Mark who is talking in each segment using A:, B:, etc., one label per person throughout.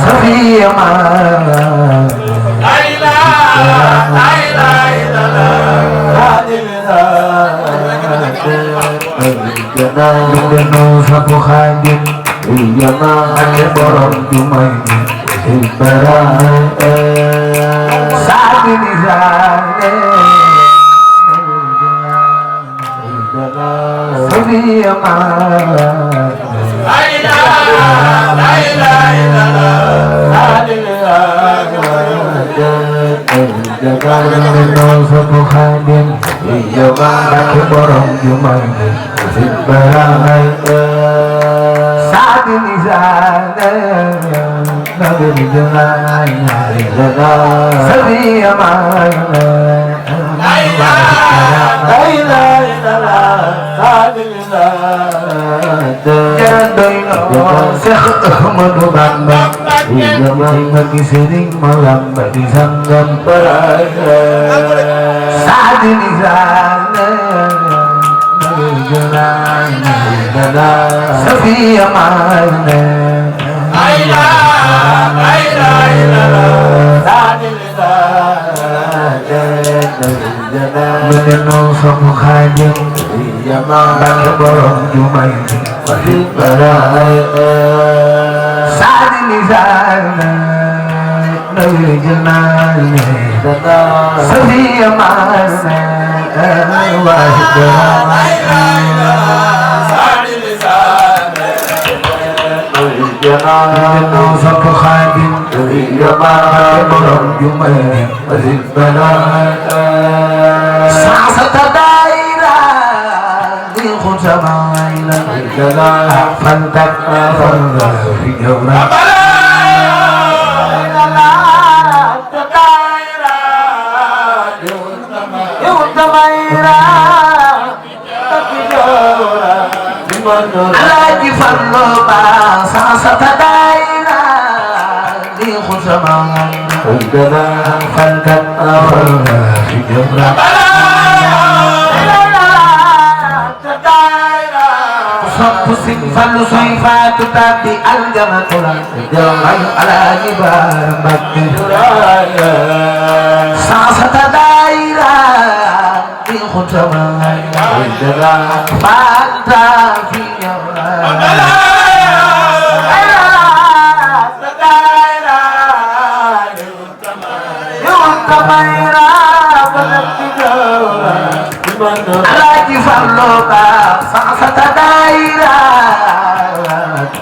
A: صفي ما
B: لا إله إلا الله
A: Deno sapu khadim iyama ake borom jumai ibarai sabi nizane sabi ama Deno sapu khadim iyama ake borom jumai ibarai sabi nizane sabi nizane sabi ama Syekh Ahmadu Bamba Iya bagi sering malam bagi sanggam peraya Saat ini sana Jalan Sepi amanah Menenung sama khadim Bagi borong jumai Masih beraya Saat ini sana Negeri jenayah Sepi amanah Masih beraya Menenung sama khadim Bagi borong jumai Masih beraya Sa'asata dairah Dilkhun sama ilah Fantak farga Fi jawrah Alaji farlo ba Sa'asata dairah Dilkhun sama ilah Fantak farga Fi jawrah Pusing falu soifatu tapi algamatulah Jalan ala jibar bakti Sa'asata dairah Di khutsamai Fanta fiya Alaji farlo ba Sa'asata dairah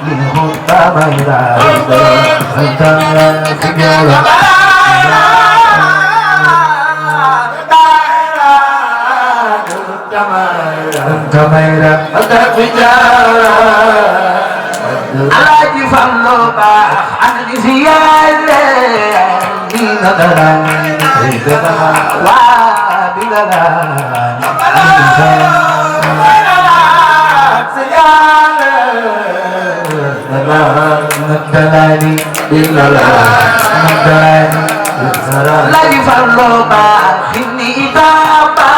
A: Di khutsamai Fanta fiya Kamera ada bicara Alaji fallo ba Ani ziyade Di nadaran Bidana Wa bidana Ziyade Nadalani Bilala Nadalani Alaji fallo ba Khini itaba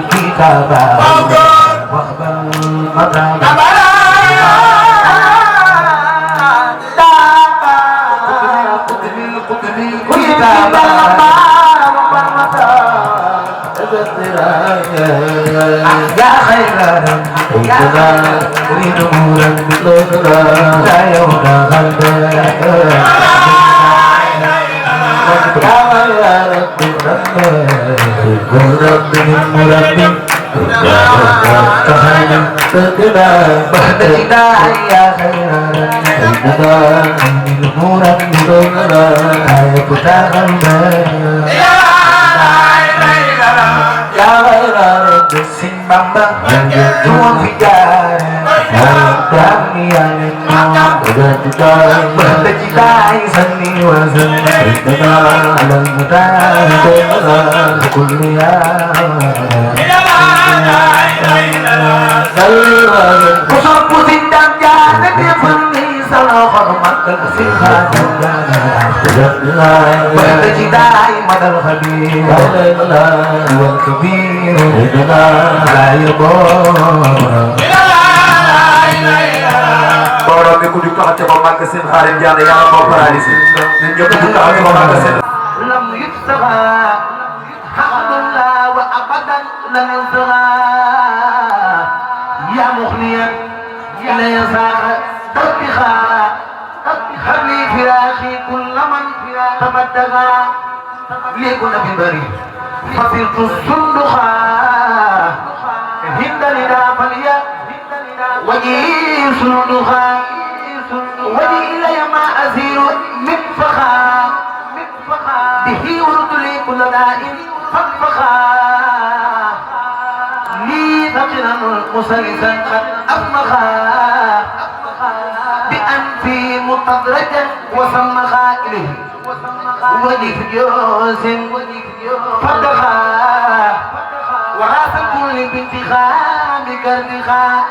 A: Kitaba Wahbal Madam Ya khairan Ya Uridu mulan Bilodra Saya udah kalbe Rabbi Murabbi Kahana Terkena Bahda Hidayah Khairan Murad Murad Ayah putaran Ya Khairan Sing Bamba Jual Fijar Dami Alimah Udah juga Bahda Hidayah Sani Wazan Terkena Alam Mutan Terkena Kuliah Kusur pusing dan jana dia pening salah hormat kesimpan bercitai madal habib wal kabir la yabo
B: mbooloo mi ku jug taxaw ca ko màgg seen Xaadim Jaane yàlla moo paralysé ñun ñëpp jug taxaw ca ko màgg seen
A: لم يكسبها حمد الله وأبدا لن ينسها يا مخليا إلى يساق تبخا خلي فراخي كل من تبدغا ليكن في بري فصرت الصندخا هند لنا فليا وجي صندخا وجي إلي ما أزير من فخا به ورد لي كل داء فانفخا لي ثقلا مسلسا قد أفمخا بأنفي متدرجا وسمخا إليه وجه جوز فدخا وراس كل بنتخا بكرتخا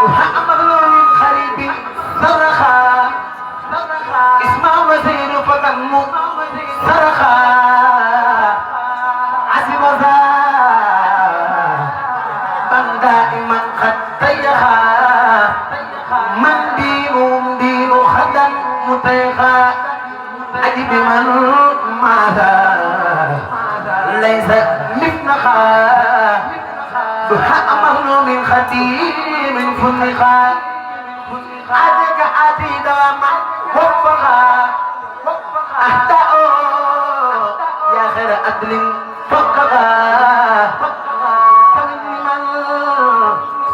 A: وحق مغلول خريب صرخا اسمع وزير فتنمو صرخا عزم ذا من دائما قد تيخا من دين خدا متيخا أجب من ماذا ليس مثنخا دحاء مغلوم ختيم فنخا عدك عتيد وما وفقها أهدأ يا خير أدل فقها فمن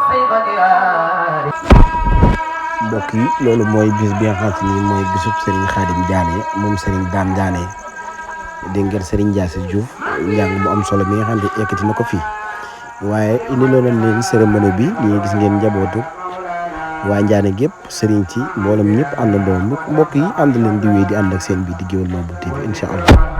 A: سيف دياري
C: mbokk yi loolu mooy bis bi nga xamante ni mooy bisub Serigne Khadim Diané moom Serigne Dame Diané dégg ngeen Serigne Diassé Diouf njàng mu am solo mi nga xam ne ekkati na ko fii waaye indi loolu leen cérémonie bi ñi gis ngeen njabootu waa Ndiané gépp Serigne ci mboolem ñëpp àndandoo mbokk yi ànd leen di wéy di ànd ak seen bi di Gueweul Mabouba TV incha allah.